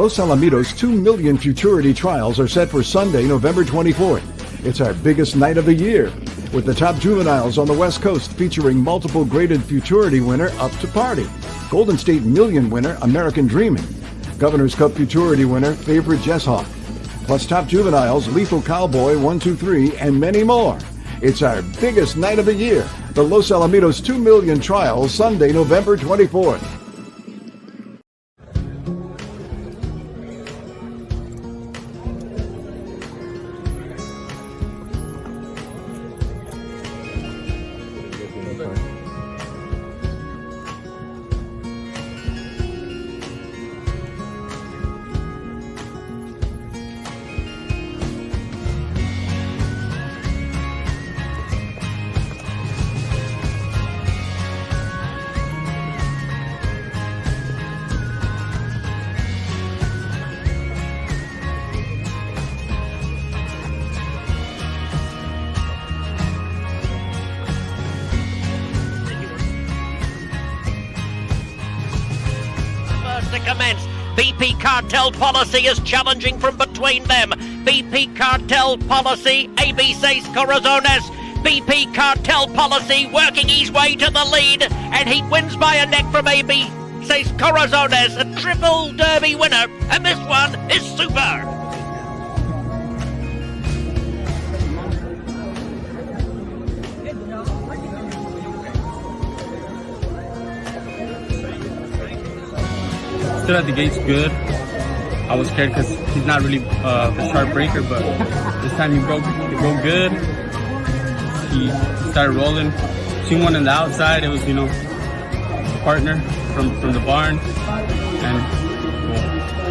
Los Alamitos 2 million futurity trials are set for Sunday, November 24th. It's our biggest night of the year, with the top juveniles on the West Coast featuring multiple graded futurity winner Up to Party, Golden State Million winner American Dreaming, Governor's Cup futurity winner Favorite Jess Hawk, plus top juveniles Lethal Cowboy 123 and many more. It's our biggest night of the year, the Los Alamitos 2 million trials, Sunday, November 24th. To commence. BP cartel policy is challenging from between them. BP cartel policy, ABC Corazones. BP cartel policy working his way to the lead, and he wins by a neck from ABC Corazones, a triple derby winner, and this one is super. Stood at the gates good. I was scared because he's not really a sharp breaker, but this time he broke good. He started rolling. Seen one on the outside. It was, a partner from the barn, and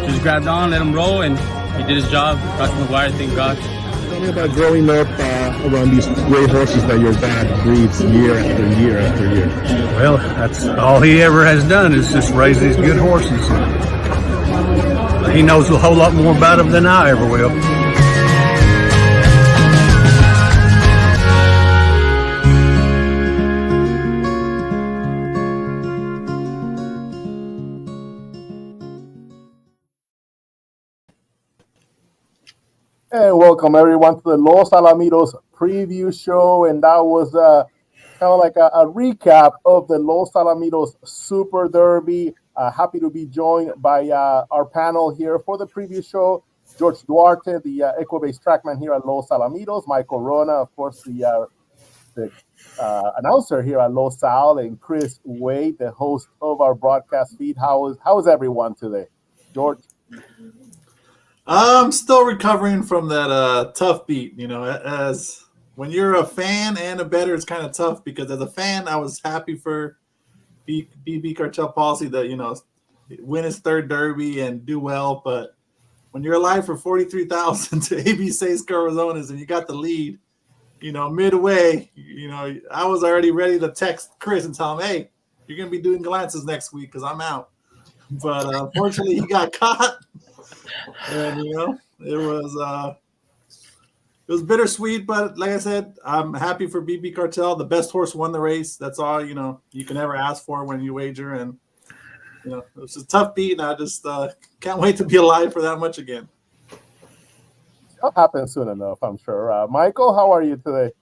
just grabbed on, let him roll, and he did his job. Crossing the wire, thank God. Tell me about growing up around these great horses that your dad breeds year after year after year. Well, that's all he ever has done is just raise these good horses. He knows a whole lot more about them than I ever will. And welcome everyone to the Los Alamitos preview show, and that was kind of like a recap of the Los Alamitos Super Derby. Happy to be joined by our panel here for the preview show. George Duarte, the Equibase trackman here at Los Alamitos. Michael Wrona, of course, the announcer here at Los Al, and Chris Wade, the host of our broadcast feed. How is everyone today? George? I'm still recovering from that tough beat. As when you're a fan and a bettor, it's kind of tough because as a fan, I was happy for BB Cartel Policy that, win his third derby and do well. But when you're alive for 43,000 to ABC Corozones and you got the lead, midway, I was already ready to text Chris and tell him, hey, you're going to be doing glances next week because I'm out. But unfortunately, he got caught. And it was bittersweet, but like I said, I'm happy for BB Cartel. The best horse won the race. That's all you can ever ask for when you wager, and it was a tough beat. And I just can't wait to be alive for that much again. It'll happen soon enough, I'm sure. Michael, how are you today?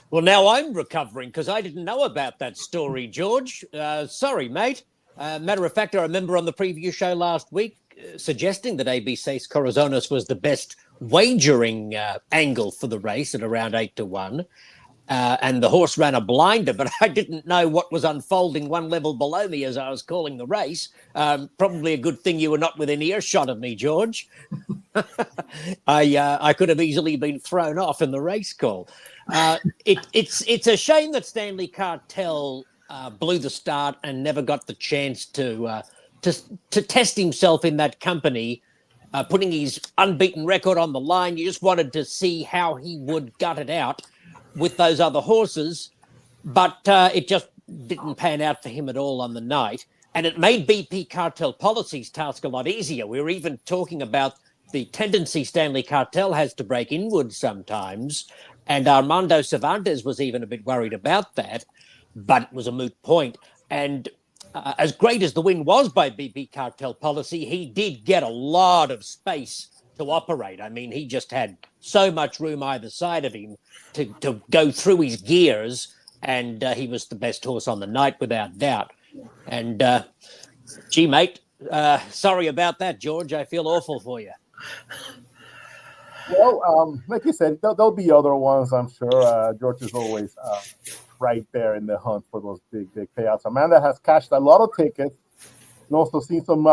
Well, now I'm recovering because I didn't know about that story, George. Sorry, mate. Matter of fact, I remember on the preview show last week suggesting that ABC Corazones was the best wagering angle for the race at around 8-1. And the horse ran a blinder, but I didn't know what was unfolding one level below me as I was calling the race. Probably a good thing you were not within earshot of me, George. I could have easily been thrown off in the race call. It's a shame that Stanley Cartel blew the start and never got the chance to test himself in that company, putting his unbeaten record on the line. You just wanted to see how he would gut it out with those other horses, but it just didn't pan out for him at all on the night. And it made BP Cartel Policy's task a lot easier. We were even talking about the tendency Stanley Cartel has to break inward sometimes, and Armando Cervantes was even a bit worried about that, but it was a moot point. And as great as the win was by BP Cartel Policy, he did get a lot of space to operate. I mean, he just had so much room either side of him to go through his gears, and he was the best horse on the night without doubt. And gee, mate, sorry about that, George. I feel awful for you. Well, like you said, there'll be other ones, I'm sure. George is always right there in the hunt for those big payouts. Amanda has cashed a lot of tickets. And also seen some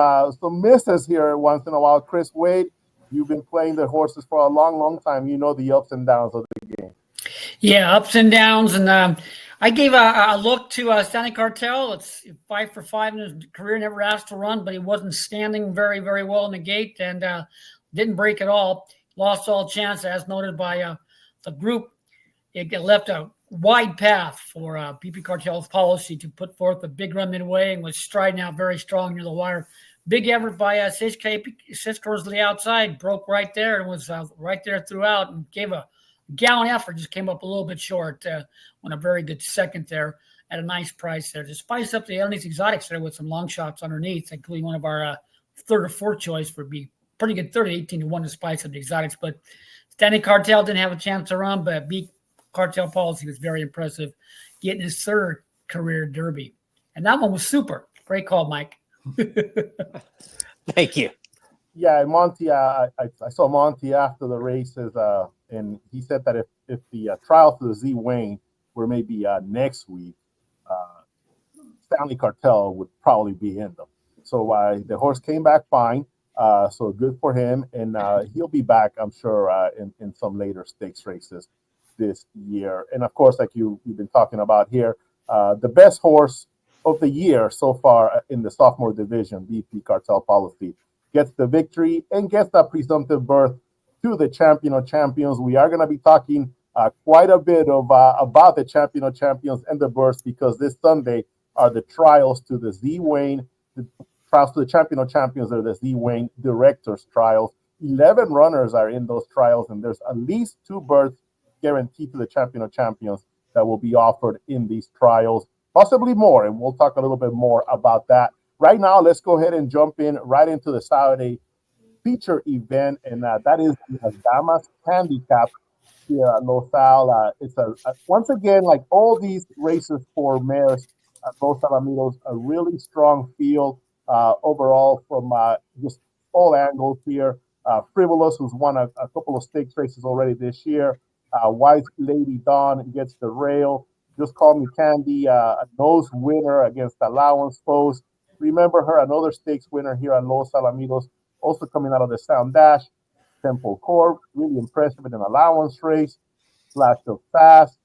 misses here once in a while. Chris Wade, you've been playing the horses for a long time. You know the ups and downs of the game. Yeah, ups and downs. And I gave a look to Stanley Cartel. It's 5 for 5 in his career, never asked to run, but he wasn't standing very well in the gate and didn't break at all. Lost all chance, as noted by the group. It left a wide path for BP Cartel's Policy to put forth a big run midway and was striding out very strong near the wire. Big effort by Cisco to the outside, broke right there and was right there throughout and gave a gallon effort, just came up a little bit short on a very good second there at a nice price there. To spice up the underneath exotics there with some long shots underneath, including one of our third or fourth choice would be pretty good 30, 18-1 to spice up the exotics. But Stanley Cartel didn't have a chance to run, but beat Cartel Policy was very impressive, getting his third career Derby. And that one was super. Great call, Mike. Thank you. Yeah, and Monty, I saw Monty after the races, and he said that if the trial for the Z Wayne were maybe next week, Stanley Cartel would probably be in them. So the horse came back fine, so good for him, and he'll be back, I'm sure, in some later stakes races this year. And of course, like you've been talking about here, the best horse of the year so far in the sophomore division, BP Cartel Policy, gets the victory and gets that presumptive berth to the Champion of Champions. We are going to be talking quite a bit about the Champion of Champions and the berths, because this Sunday are the trials to the Z Wayne. The trials to the Champion of Champions are the Z Wayne Directors Trials. 11 runners are in those trials, and there's at least 2 berths guaranteed to the Champion of Champions that will be offered in these trials, possibly more, and we'll talk a little bit more about that. Right now, let's go ahead and jump in right into the Saturday feature event, and that is the Las Damas Handicap here at Los Al. It's once again, like all these races for mares at Los Alamitos, a really strong field overall from just all angles here. Frivolous, who's won a couple of stakes races already this year. White Lady Dawn gets the rail. Just Call Me Candy, a nose winner against Allowance Foes. Remember her, another stakes winner here at Los Alamitos, also coming out of the Sound Dash. Temple Corp, really impressive in an allowance race. Flash of Sass.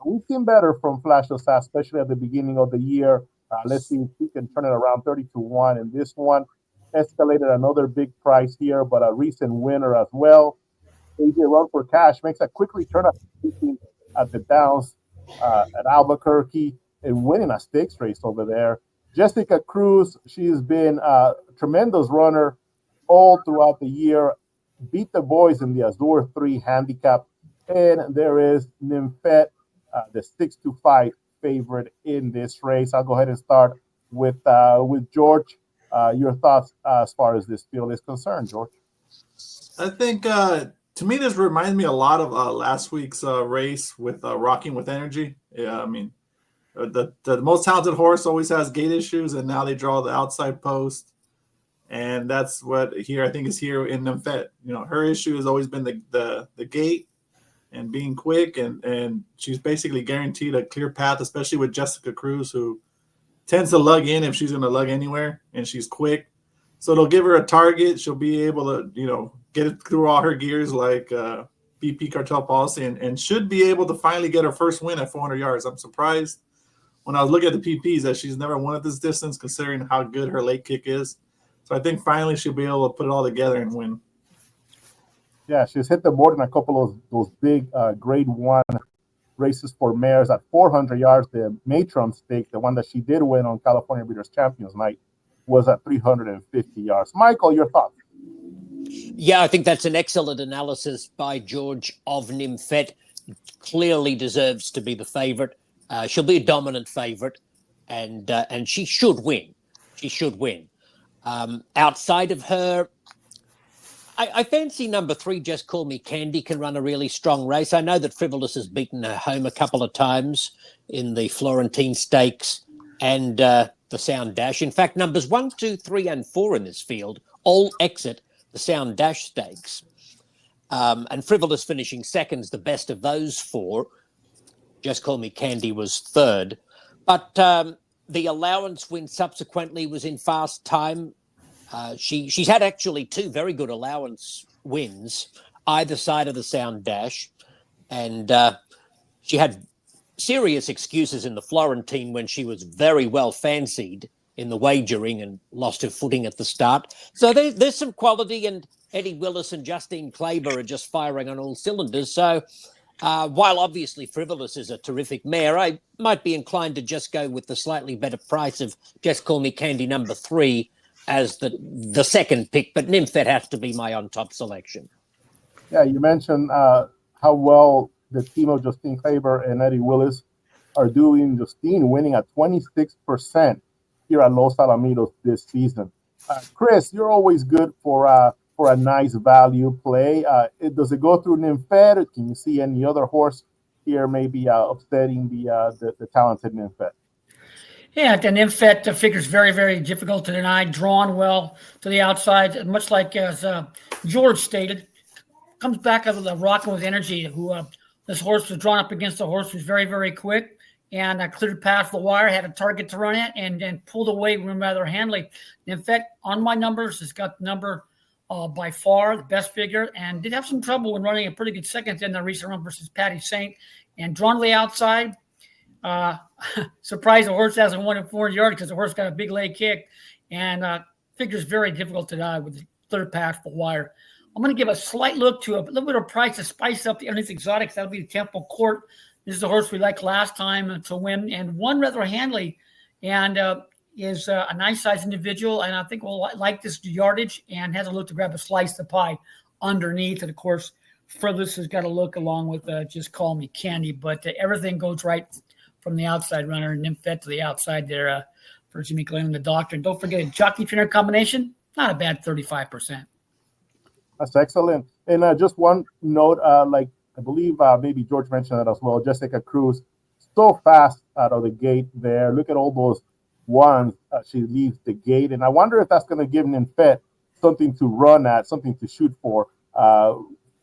We've seen better from Flash of Sass, especially at the beginning of the year. Let's see if we can turn it around 30-1 in this one. Escalated another big price here, but a recent winner as well. AJ Run for Cash makes a quick return at the Downs at Albuquerque and winning a stakes race over there. Jessica Cruz, she's been a tremendous runner all throughout the year. Beat the boys in the Azure 3 handicap. And there is Nymphette, the 6-5 favorite in this race. I'll go ahead and start with George. Your thoughts as far as this field is concerned, George? I think, to me, this reminds me a lot of last week's race with Rocking with Energy. Yeah, I mean, the most talented horse always has gait issues, and now they draw the outside post. And that's what here I think is here in Nymphette. You know, her issue has always been the gait and being quick, and she's basically guaranteed a clear path, especially with Jessica Cruz, who tends to lug in if she's going to lug anywhere, and she's quick. So it'll give her a target. She'll be able to, get it through all her gears like BP Cartel Policy, and should be able to finally get her first win at 400 yards. I'm surprised when I was looking at the PPs that she's never won at this distance, considering how good her late kick is. So I think finally she'll be able to put it all together and win. Yeah, she's hit the board in a couple of those big grade 1 races for mares at 400 yards. The Matron stake, the one that she did win on California Breeders' Champions Night, was at 350 yards. Michael, your thoughts? Yeah, I think that's an excellent analysis by George of Nymphette. Clearly deserves to be the favorite. She'll be a dominant favorite. and she should win. She should win. Outside of her, I fancy number 3, Just Call Me Candy, can run a really strong race. I know that Frivolous has beaten her home a couple of times in the Florentine Stakes and the Sound Dash. In fact, numbers 1, 2, 3, and 4 in this field all exit the Sound Dash Stakes. And Frivolous finishing second's the best of those 4. Just Call Me Candy was third. But the allowance win subsequently was in fast time. She's had actually 2 very good allowance wins either side of the Sound Dash, and she had serious excuses in the Florentine when she was very well fancied in the wagering and lost her footing at the start. So there's some quality, and Eddie Willis and Justine Klaber are just firing on all cylinders. So while obviously Frivolous is a terrific mare, I might be inclined to just go with the slightly better price of Just Call Me Candy number 3 as the second pick, but Nymphette has to be my on-top selection. Yeah, you mentioned how well the team of Justine Klaber and Eddie Willis are doing. Justine winning at 26% here at Los Alamitos this season. Chris, you're always good for a nice value play. Does it go through Nymphette? Can you see any other horse here maybe upsetting the talented Nymphette? Yeah, the Nymphette figures very, very difficult to deny. Drawn well to the outside, much like as George stated. Comes back out of the rocking with energy. This horse was drawn up against the horse, was very, very quick, and cleared past the wire, had a target to run at, and then pulled away rather handily. Nymphette, on my numbers, has got the number by far the best figure, and did have some trouble when running a pretty good second in the recent run versus Patty Saint. And drawn to the outside, surprised the horse hasn't won in 400 yards because the horse got a big leg kick, and figures very difficult to die with the third past the wire. I'm going to give a slight look to a little bit of price to spice up the underneath exotics. That'll be the Temple Court. This is the horse we liked last time to win, and won rather handily, and is a nice size individual, and I think we'll like this yardage, and has a look to grab a slice of the pie underneath. And of course, Frivolous has got to look along with Just Call Me Candy, but everything goes right from the outside runner, and Nymphette to the outside there for Jimmy Glenn and the doctor. And don't forget a jockey trainer combination, not a bad 35%. That's excellent. And just one note, like I believe maybe George mentioned that as well. Jessica Cruz, so fast out of the gate there. Look at all those ones. She leaves the gate, and I wonder if that's going to give Nymphette something to run at, something to shoot for,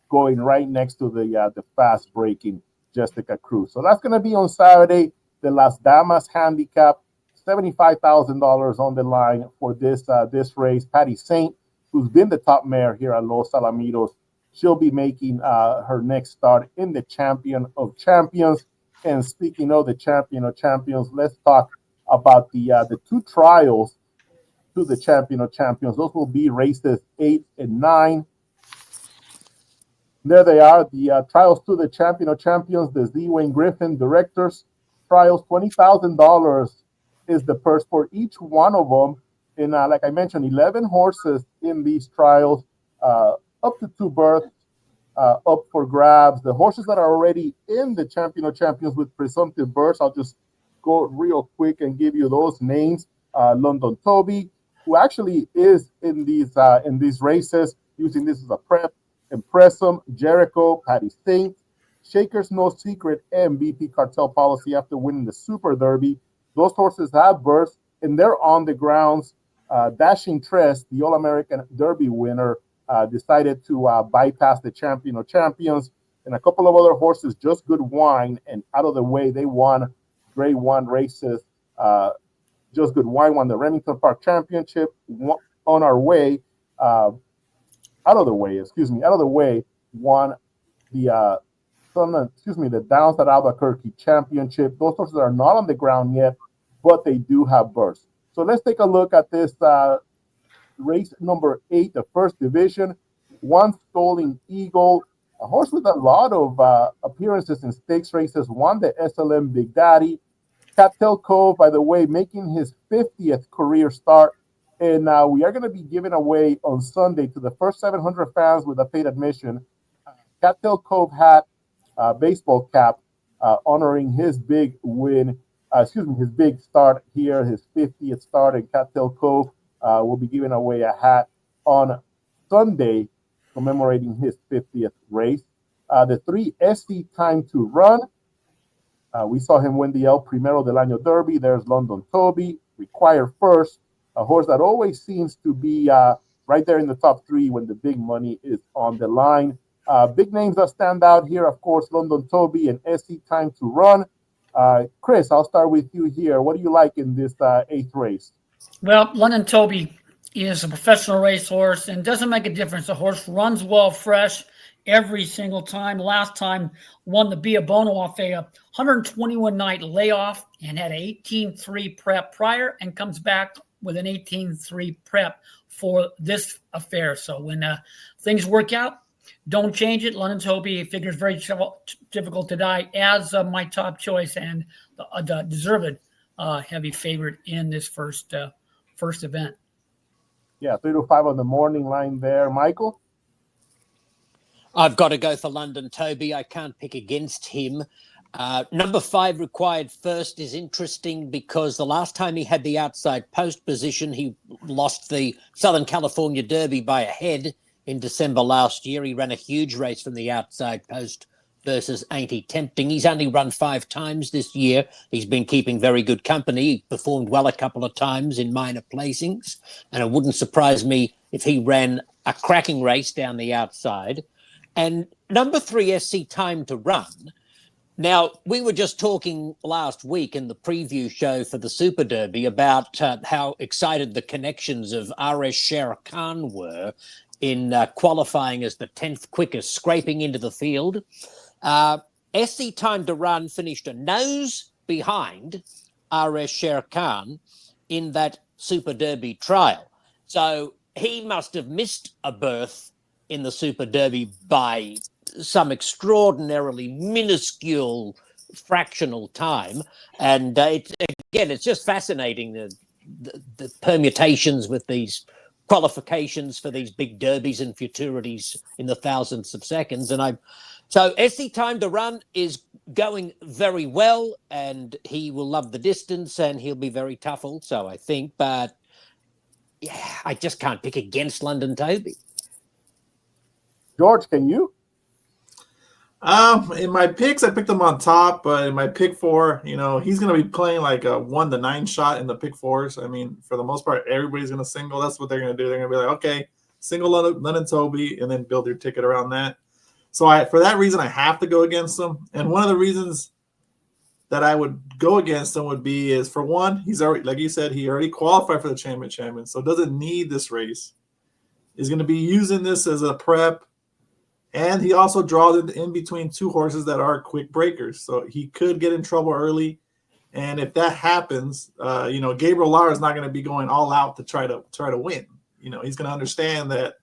going right next to the fast breaking Jessica Cruz. So that's going to be on Saturday, the Las Damas Handicap, $75,000 on the line for this race. Patty Saint, who's been the top mare here at Los Alamitos, she'll be making her next start in the Champion of Champions. And speaking of the Champion of Champions, let's talk about the 2 trials to the Champion of Champions. Those will be races 8 and 9. There they are, the trials to the Champion of Champions, the Z. Wayne Griffin Directors Trials. $20,000 is the purse for each one of them. And like I mentioned, 11 horses in these trials, up to 2 berths, up for grabs. The horses that are already in the Champion of Champions with presumptive berths, I'll just go real quick and give you those names. London Toby, who actually is in these races, using this as a prep. Impressum, Jericho, Patty Saint, Shaker's No Secret, and BP Cartel Policy after winning the Super Derby. Those horses have berths, and they're on the grounds. Dashing Tress, the All-American Derby winner, decided to bypass the Champion of Champions, and a couple of other horses, Just Good Wine and Out of the Way, they won Grade 1 races. Just Good Wine won the Remington Park Championship. On Our Way, Out of the Way won the Downs at Albuquerque Championship. Those horses are not on the ground yet, but they do have berths. So let's take a look at this race number 8, the first division. One Stolen Eagle, a horse with a lot of appearances in stakes races, won the SLM Big Daddy. Cattail Cove, by the way, making his 50th career start. And we are going to be giving away on Sunday to the first 700 fans with a paid admission, Cattail Cove hat, baseball cap, honoring his big win his big start here, his 50th start in Cattail Cove. Will be giving away a hat on Sunday, commemorating his 50th race. The 3 SC Time to Run. We saw him win the El Primero del Año Derby. There's London Toby, Require First, a horse that always seems to be right there in the top 3 when the big money is on the line. Big names that stand out here, of course, London Toby and SC Time to Run. Chris, I'll start with you here. What do you like in this 8th race? Well, London Toby is a professional racehorse, and doesn't make a difference. The horse runs well, fresh, every single time. Last time won the Bia Bono off a 121 night layoff and had an 18-3 prep prior, and comes back with an 18-3 prep for this affair. So when things work out, don't change it. London Toby figures very difficult to die as my top choice, and the deserved heavy favorite in this first event. Yeah, 3 to 5 on the morning line there. Michael? I've got to go for London Toby. I can't pick against him. Number 5, Required First, is interesting because the last time he had the outside post position, he lost the Southern California Derby by a head in December last year. He ran a huge race from the outside post versus Ain't He Tempting. He's only run 5 times this year. He's been keeping very good company. He performed well a couple of times in minor placings, and it wouldn't surprise me if he ran a cracking race down the outside. And number 3, SC Time to Run. Now, we were just talking last week in the preview show for the Super Derby about how excited the connections of RS Sher Khan were in qualifying as the 10th quickest, scraping into the field. SC Time to Run finished a nose behind RS Sher Khan in that Super Derby trial. So he must have missed a berth in the Super Derby by some extraordinarily minuscule fractional time. And it's just fascinating, the permutations with these qualifications for these big derbies and futurities in the thousandths of seconds. So SC Time to Run is going very well, and he will love the distance, and he'll be very tough also, I think. But yeah, I just can't pick against London Toby. George, can you? In my picks, I picked him on top, but in my pick 4, he's going to be playing like a 1 to 9 shot in the pick 4s. I mean, for the most part, everybody's going to single. That's what they're going to do. They're going to be like, okay, single London Toby, and then build your ticket around that. So for that reason, I have to go against him. And one of the reasons that I would go against him would be is, for one, he's already, like you said, he already qualified for the champion, so doesn't need this race. He's going to be using this as a prep. And he also draws it in between 2 horses that are quick breakers. So he could get in trouble early. And if that happens, Gabriel Lara is not going to be going all out to try to win. He's going to understand that,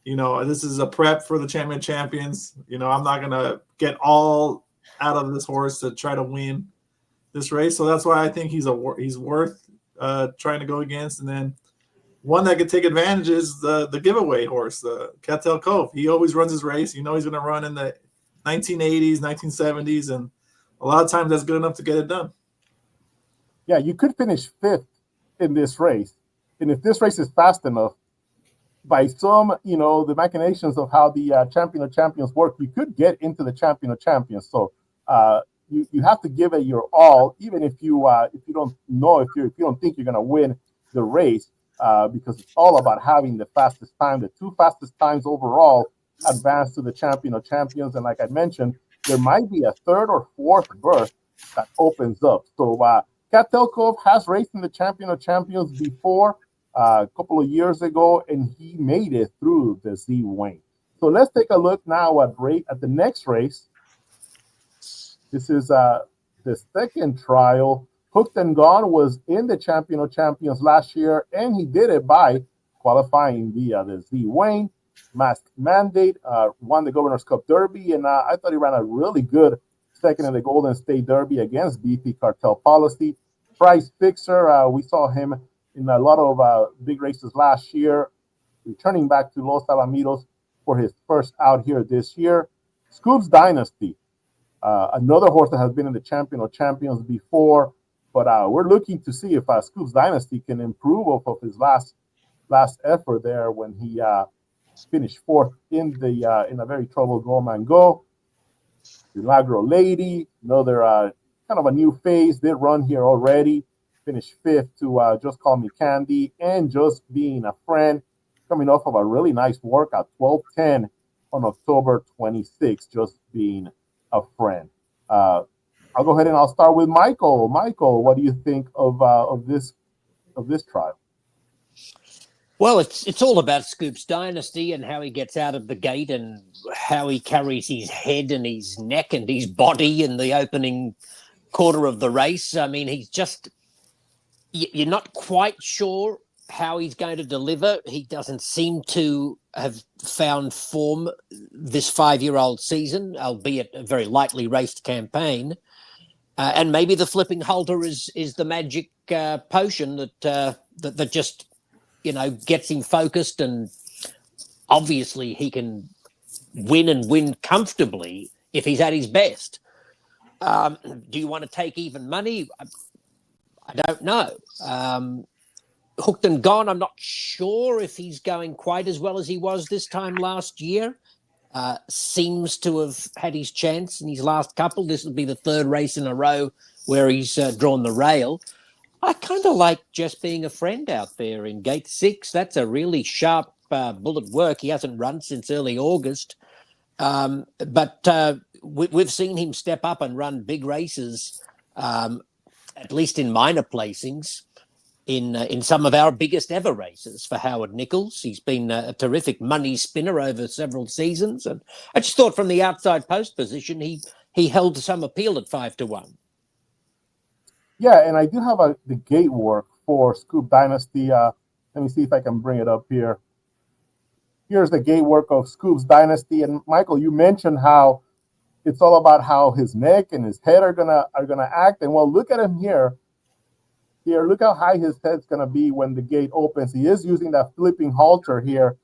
this is a prep for the champions. I'm not going to get all out of this horse to try to win this race. So that's why I think he's worth trying to go against. And then one that could take advantage is the giveaway horse, the Cattail Cove. He always runs his race. He's going to run in the 1980s, 1970s, and a lot of times that's good enough to get it done. Yeah, you could finish 5th in this race. And if this race is fast enough, by some, the machinations of how the Champion of Champions work, you could get into the Champion of Champions. So you have to give it your all, even if you don't know, if you don't think you're going to win the race. Because it's all about having the fastest time. The 2 fastest times overall advance to the Champion of Champions. And like I mentioned, there might be a 3rd or 4th berth that opens up. So Cattail Cove has raced in the Champion of Champions before a couple of years ago, and he made it through the Z Wayne. So let's take a look now at the next race. This is the 2nd trial. Hooked and Gone was in the Champion of Champions last year, and he did it by qualifying via the Z Wayne. Masked Mandate, won the Governor's Cup Derby, and I thought he ran a really good 2nd in the Golden State Derby against BP Cartel Policy. Price Fixer, we saw him in a lot of big races last year, returning back to Los Alamitos for his first out here this year. Scoop's Dynasty. Another horse that has been in the Champion of Champions before, but we're looking to see if Scoops Dynasty can improve off of his last effort there when he finished fourth in a very troubled Go Man Go. Milagro Lady, another kind of a new phase, did run here already, finished fifth to Just Call Me Candy, and Just Being a Friend, coming off of a really nice workout, 12:10 on October 26th, Just Being a Friend. I'll go ahead and I'll start with Michael. Michael, what do you think of this trial? Well, it's all about Scoops Dynasty and how he gets out of the gate and how he carries his head and his neck and his body in the opening quarter of the race. I mean, he's just, you're not quite sure how he's going to deliver. He doesn't seem to have found form this 5-year-old season, albeit a very lightly raced campaign. And maybe the flipping halter is the magic potion that just, gets him focused, and obviously he can win comfortably if he's at his best. Do you want to take even money? I don't know. Hooked and Gone, I'm not sure if he's going quite as well as he was this time last year. Seems to have had his chance in his last couple. This will be the third race in a row where he's drawn the rail. I kind of like Just Being a Friend out there in gate 6. That's a really sharp bullet work. He hasn't run since early August. But we've seen him step up and run big races, at least in minor placings, in some of our biggest ever races for Howard Nichols. He's been a terrific money spinner over several seasons. And I just thought from the outside post position, he held some appeal at 5-1. Yeah, and I do have the gate work for Scoop Dynasty. Let me see if I can bring it up here. Here's the gate work of Scoop's Dynasty. And Michael, you mentioned how it's all about how his neck and his head are gonna act. And well, look at him here. Here, look how high his head's gonna be when the gate opens. He is using that flipping halter here.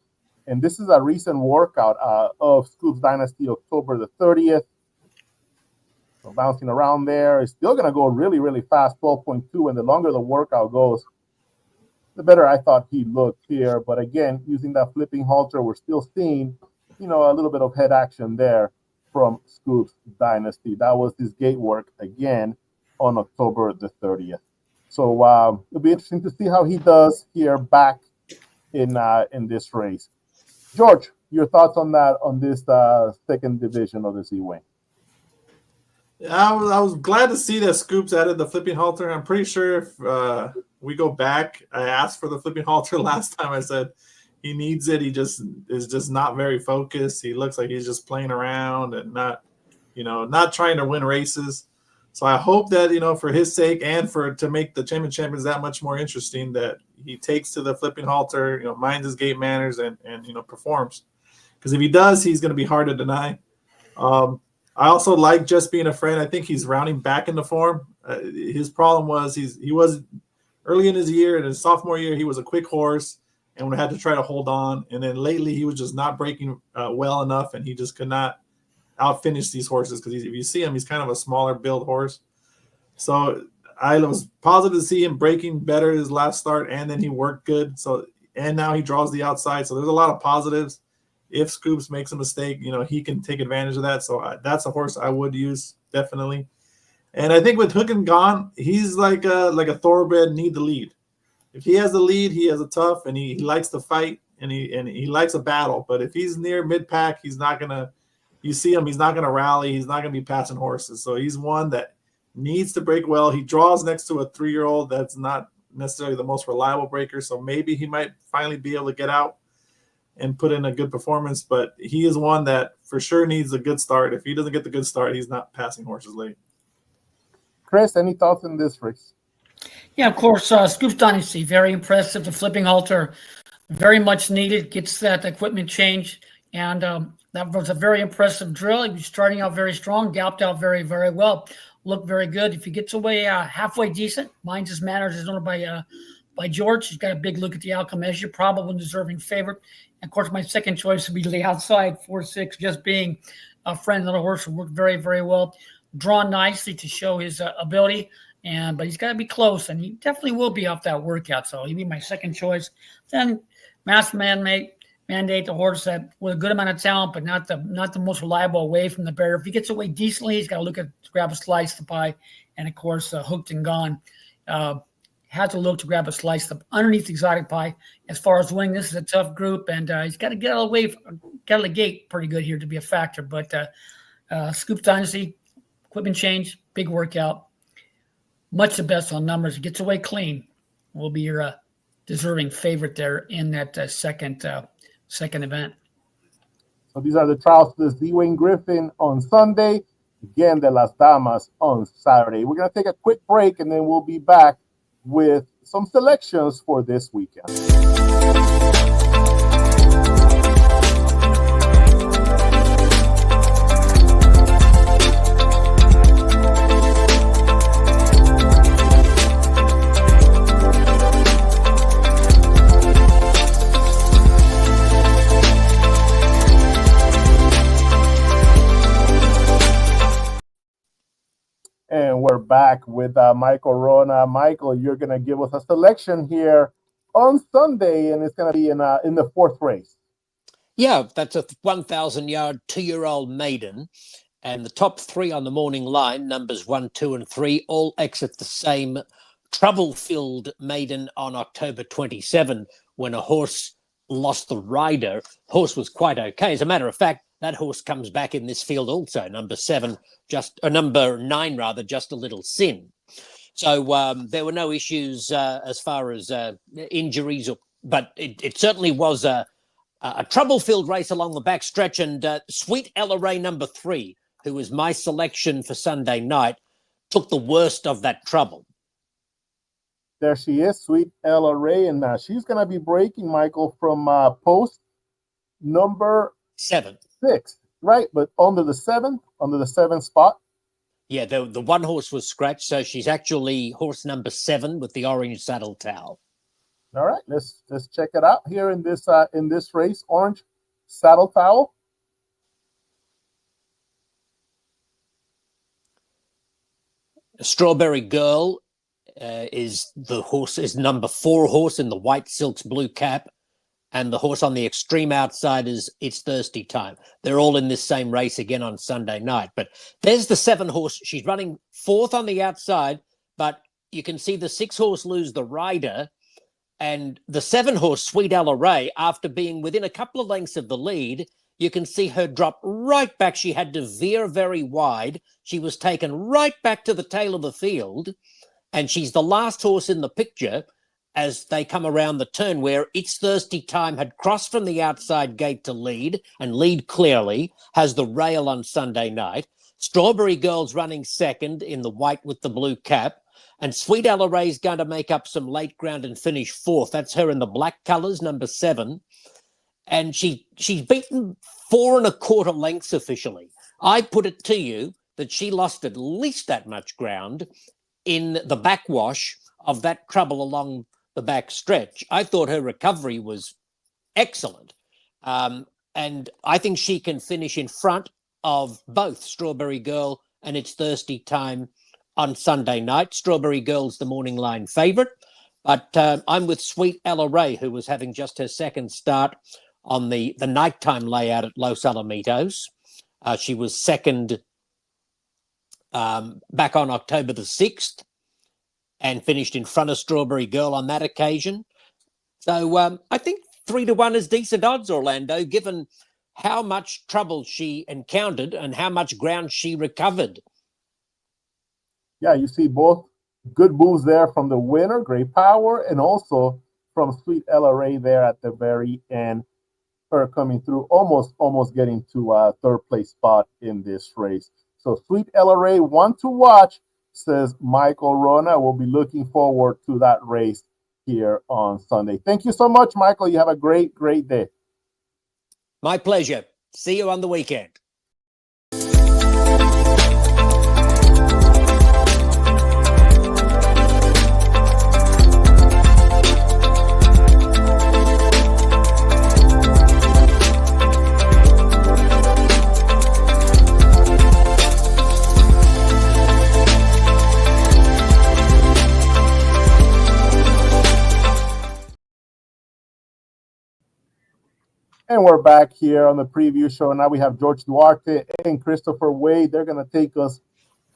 And this is a recent workout of Scoop's Dynasty, October the 30th. So bouncing around there. It's still going to go really, really fast, 12.2. And the longer the workout goes, the better I thought he looked here. But again, using that flipping halter, we're still seeing, a little bit of head action there from Scoop's Dynasty. That was his gate work again on October the 30th. So it'll be interesting to see how he does here back in this race. George, your thoughts on that, on this second division of the Z-Wing? I was glad to see that Scoops added the flipping halter. I'm pretty sure if we go back, I asked for the flipping halter last time. I said he needs it. He just is just not very focused. He looks like he's just playing around and not trying to win races. So I hope that, for his sake and to make the champions that much more interesting, that he takes to the flipping halter, minds his gate manners and performs. Because if he does, he's going to be hard to deny. I also like Just Being a Friend. I think he's rounding back into form. His problem was he was early in his year, in his sophomore year, he was a quick horse and had to try to hold on. And then lately he was just not breaking well enough, and he just could not outfinish these horses because if you see him, he's kind of a smaller build horse. So I was positive to see him breaking better his last start, and then he worked good. And now he draws the outside. So there's a lot of positives. If Scoops makes a mistake, he can take advantage of that. So that's a horse I would use, definitely. And I think with Hook and Gone, he's like a thoroughbred need the lead. If he has the lead, he has a tough, and he likes to fight, and he likes a battle. But if he's near mid-pack, he's not going to – you see him, he's not going to rally. He's not going to be passing horses. So he's one that needs to break well. He draws next to a 3-year-old that's not necessarily the most reliable breaker, so maybe he might finally be able to get out and put in a good performance, but he is one that for sure needs a good start. If he doesn't get the good start, he's not passing horses late. Chris, any thoughts on this race? Yeah, of course, Scoops Dynasty, very impressive. The flipping halter, very much needed, gets that equipment change, and that was a very impressive drill. He was starting out very strong, galloped out very, very well, looked very good. If he gets away halfway decent, minds his manners is owned by George. He's got a big look at the outcome as your probable deserving favorite. And of course, my second choice would be the outside 4-6, Just Being friend, little horse, worked very, very well, drawn nicely to show his ability. But he's got to be close, and he definitely will be off that workout. So he'd be my second choice. Then Master Mandate, the horse that with a good amount of talent, but not the most reliable away from the barrier. If he gets away decently, he's got to look at grab a slice of the pie. And of course, Hooked and Gone has to look to grab a slice of underneath the exotic pie. As far as winning, this is a tough group, and he's got to get out of the gate pretty good here to be a factor. But Scoop Dynasty, equipment change, big workout, much the best on numbers. He gets away clean. Will be your deserving favorite there in that second event. So these are the trials for the Z-Wing Griffin on Sunday. Again, the Las Damas on Saturday. We're going to take a quick break, and then we'll be back with some selections for this weekend. And we're back with Michael Wrona. Michael, you're going to give us a selection here on Sunday, and it's going to be in the fourth race. Yeah, that's a 1,000-yard, 2-year-old maiden. And the top three on the morning line, numbers 1, 2, and 3, all exit the same trouble-filled maiden on October 27 when a horse lost the rider. Horse was quite okay. As a matter of fact, that horse comes back in this field also, number 9 rather, just a little sin. So there were no issues as far as injuries, but it certainly was a trouble-filled race along the back stretch. And Sweet Ella Ray, number 3, who was my selection for Sunday night, took the worst of that trouble. There she is, Sweet Ella Ray, and she's going to be breaking, Michael, from post number 7. 6, right? But under the 7th spot. Yeah, the one horse was scratched, so she's actually horse number 7 with the orange saddle towel. All right, let's check it out here in this race. Orange saddle towel. Strawberry Girl is number 4 horse in the white silks blue cap. And the horse on the extreme outside is It's Thirsty Time. They're all in this same race again on Sunday night. But there's the 7 horse. She's running 4th on the outside, but you can see the 6 horse lose the rider. And the 7 horse, Sweet Ella Ray, after being within a couple of lengths of the lead, you can see her drop right back. She had to veer very wide. She was taken right back to the tail of the field. And she's the last horse in the picture as they come around the turn where It's Thirsty Time had crossed from the outside gate to lead, and lead clearly, has the rail on Sunday night. Strawberry Girl's running 2nd in the white with the blue cap, and Sweet Ella Ray's going to make up some late ground and finish 4th. That's her in the black colours, number 7. And she's beaten 4 1/4 lengths officially. I put it to you that she lost at least that much ground in the backwash of that trouble along the back stretch. I thought her recovery was excellent. And I think she can finish in front of both Strawberry Girl and It's Thirsty Time on Sunday night. Strawberry Girl's the morning line favourite, but I'm with Sweet Ella Ray, who was having just her 2nd start on the nighttime layout at Los Alamitos. She was 2nd back on October the 6th. And finished in front of Strawberry Girl on that occasion. So I think 3-1 is decent odds, Orlando, given how much trouble she encountered and how much ground she recovered. Yeah, you see both good moves there from the winner, Great Power, and also from Sweet Ella Ray there at the very end. Her coming through, almost getting to a 3rd place spot in this race. So Sweet Ella Ray, one to watch, says Michael Wrona. We'll be looking forward to that race here on Sunday. Thank you so much, Michael. You have a great day. My pleasure. See you on the weekend. And we're back here on the preview show. Now we have George Duarte and Christopher Wade. They're going to take us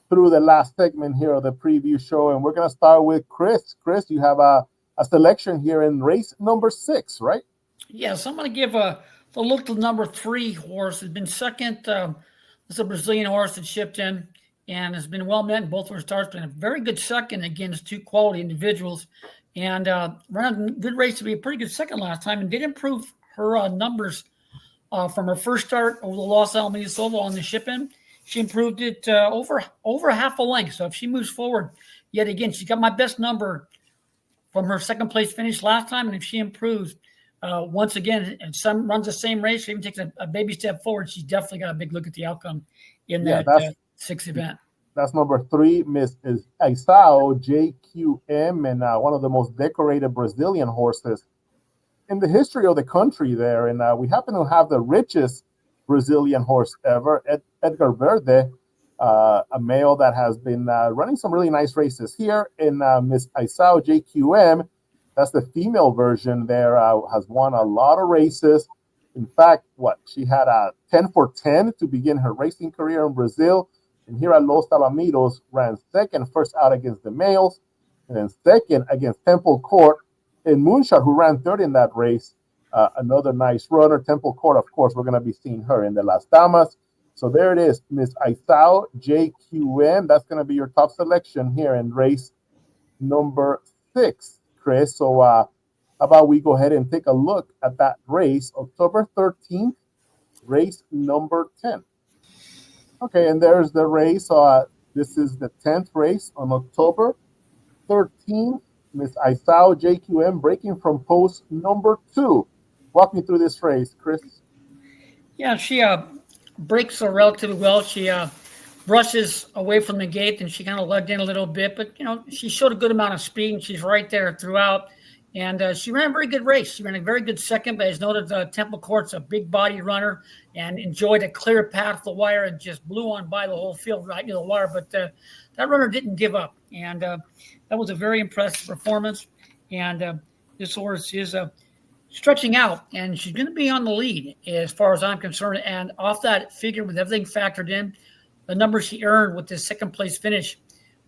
through the last segment here of the preview show. And we're going to start with Chris. Chris, you have a selection here in race number 6, right? Yes, I'm going to give a look to number 3 horse. Has been second. It's a Brazilian horse that shipped in and has been well met in both her starts. Been a very good second against 2 quality individuals. And ran a good race to be a pretty good second last time and did improve her numbers from her first start over the Los Alamitos Oval on the ship-in. She improved it over half a length. So if she moves forward, yet again, she got my best number from her second place finish last time. And if she improves once again and runs the same race, or even takes a baby step forward, she's definitely got a big look at the outcome in that 6th event. That's number 3, Miss Aisao JQM, and one of the most decorated Brazilian horses in the history of the country there. And we happen to have the richest Brazilian horse ever, Edgar Verde, a male that has been running some really nice races here. And Miss Aisao JQM, that's the female version there, has won a lot of races. In fact, she had a 10 for 10 to begin her racing career in Brazil. And here at Los Alamitos, ran second, first out against the males, and then second against Temple Court and Moonshot, who ran third in that race. Another nice runner. Temple Court, of course, we're going to be seeing her in the Las Damas. So there it is, Miss Aisao JQM. That's going to be your top selection here in race number 6, Chris. So how about we go ahead and take a look at that race, October 13th, race number 10. Okay, and there's the race. This is the 10th race on October 13th. Miss Aisao JQM breaking from post number 2. Walk me through this race, Chris. Yeah, she breaks relatively well. She brushes away from the gate, and she kind of lugged in a little bit. But, she showed a good amount of speed, and she's right there throughout. And she ran a very good race. She ran a very good second, but as noted, Temple Court's a big-body runner and enjoyed a clear path to the wire and just blew on by the whole field right near the wire. But that runner didn't give up, and that was a very impressive performance. And this horse is stretching out, and she's going to be on the lead as far as I'm concerned. And off that figure, with everything factored in, the number she earned with this second-place finish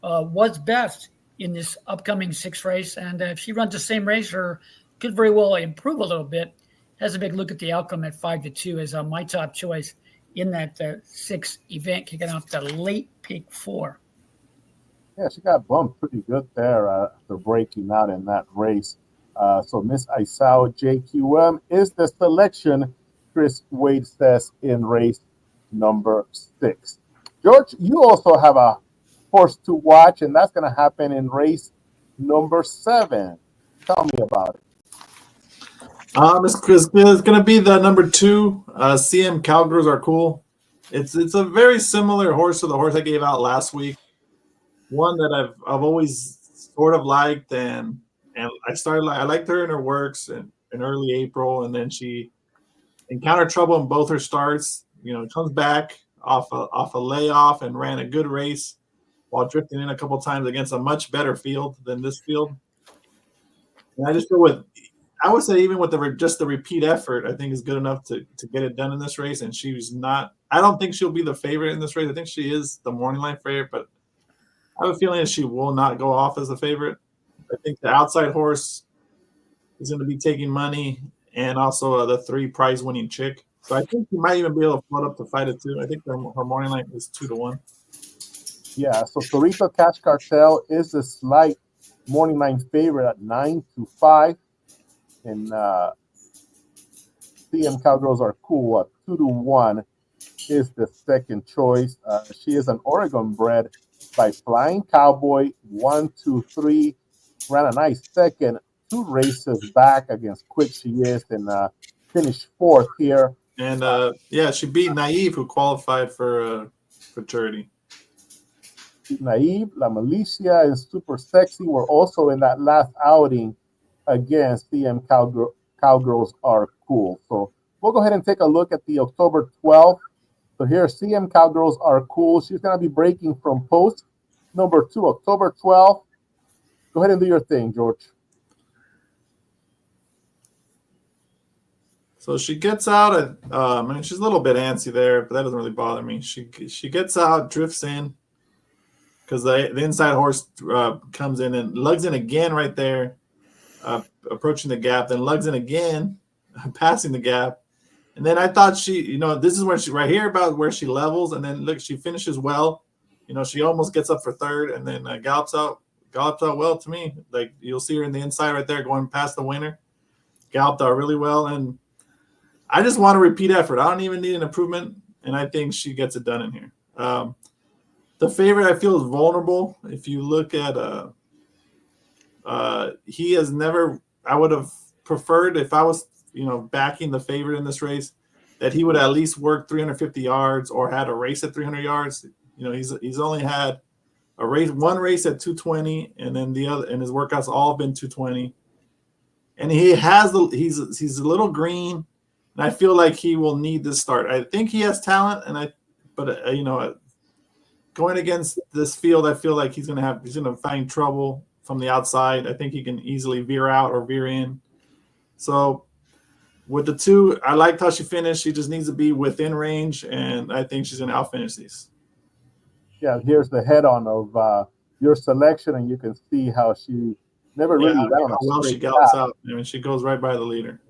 was best in this upcoming 6th race. And if she runs the same race or could very well improve a little bit, has a big look at the outcome at 5-2 as my top choice in that 6th event, kicking off the late pick 4. Yeah, she got bumped pretty good there after breaking out in that race. So Miss Aisao JQM is the selection, Chris Wade says, in race number 6. George, you also have a horse to watch, and that's going to happen in race number 7. Tell me about it. It's going to be the number 2. CM Cowgirls Are Cool. It's a very similar horse to the horse I gave out last week. One that I've always sort of liked, and I liked her in her works in early April, and then she encountered trouble in both her starts. Comes back off a layoff and ran a good race while drifting in a couple times against a much better field than this field. And I just feel I would say even with just the repeat effort, I think is good enough to get it done in this race. And she's not. I don't think she'll be the favorite in this race. I think she is the morning line favorite, but I have a feeling that she will not go off as a favorite. I think the outside horse is going to be taking money, and also the 3 prize-winning chick. So I think she might even be able to float up to 5-2. I think her morning line is 2-1. Yeah, so Torito Cash Cartel is a slight morning line favorite at 9-5, and CM Cowgirls Are Cool at 2-1 is the second choice. She is an Oregon bred by Flying Cowboy. 1, 2, 3, ran a nice second, 2 races back against Quick She Is, and finished 4th here. And she beat Naive, who qualified for futurity. Naive, La Milicia, and Super Sexy were also in that last outing against CM Cowgirls Are Cool. So we'll go ahead and take a look at the October 12th. So here, CM Cowgirls Are Cool. She's going to be breaking from post number 2, October 12th. Go ahead and do your thing, George. So she gets out. I mean, she's a little bit antsy there, but that doesn't really bother me. She gets out, drifts in, because the inside horse comes in and lugs in again right there, approaching the gap, then lugs in again, passing the gap. And then I thought this is where she right here about where she levels, and then look, she finishes well. She almost gets up for third, and then gallops out well to me. Like you'll see her in the inside right there, going past the winner. Galloped out really well, and I just want a repeat effort. I don't even need an improvement, and I think she gets it done in here. The favorite I feel is vulnerable. If you look at he has never. I would have preferred if I was backing the favorite in this race that he would at least work 350 yards or had a race at 300 yards. He's only had one race at 220, and then the other, and his workouts all been 220. And he's a little green. And I feel like he will need this start. I think he has talent, but going against this field, I feel like he's gonna find trouble from the outside. I think he can easily veer out or veer in. So with the two, I liked how she finished. She just needs to be within range, and I think she's gonna outfinish these. Yeah, here's the head-on of your selection, and you can see how she never really ran on a well she straight gallops path. out. I mean, she goes right by the leader.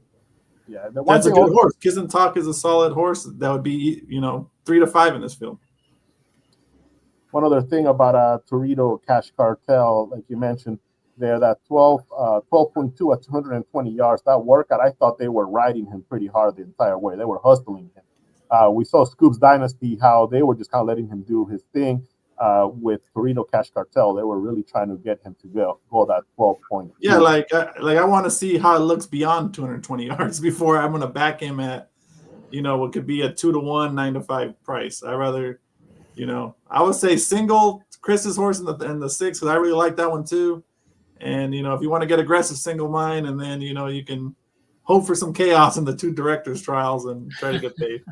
Yeah, That's a good horse. Kiss and Talk is a solid horse. That would be 3 to 5 in this field. One other thing about Torito Cash Cartel, like you mentioned there, that 12.2 at 220 yards, that workout, I thought they were riding him pretty hard the entire way. They were hustling him. We saw Scoops Dynasty, how they were just kind of letting him do his thing. With Torito Cash Cartel, they were really trying to get him to go that 12.2. Yeah, I want to see how it looks beyond 220 yards before I'm going to back him at, what could be a 2-1, 9-5 price. I rather, I would say single Chris's horse in the 6, because I really like that one too. And if you want to get aggressive, single mine, and then you can hope for some chaos in the 2 directors trials and try to get paid.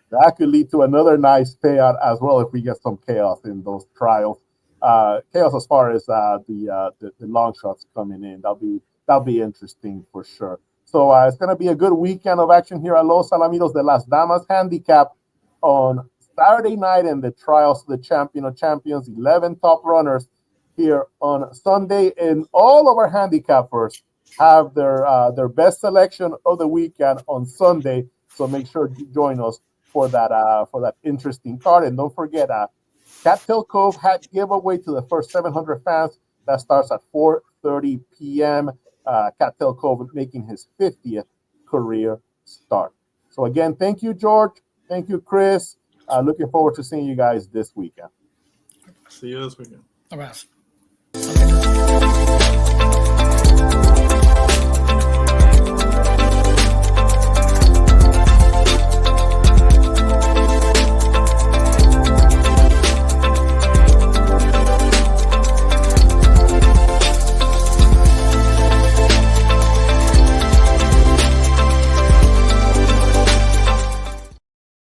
That could lead to another nice payout as well if we get some chaos in those trials. Chaos as far as the long shots coming in. That'll be interesting for sure. So it's going to be a good weekend of action here at Los Alamitos, the Las Damas Handicap on Saturday night, and the trials of the Champion of Champions, 11 top runners here on Sunday. And all of our handicappers have their best selection of the weekend on Sunday. So make sure you join us for that interesting card. And don't forget, Cattail Cove hat giveaway to the first 700 fans. That starts at 4:30 p.m. Cattail Cove making his 50th career start. So again, thank you, George. Thank you, Chris. Looking forward to seeing you guys this weekend. See you this weekend. All right.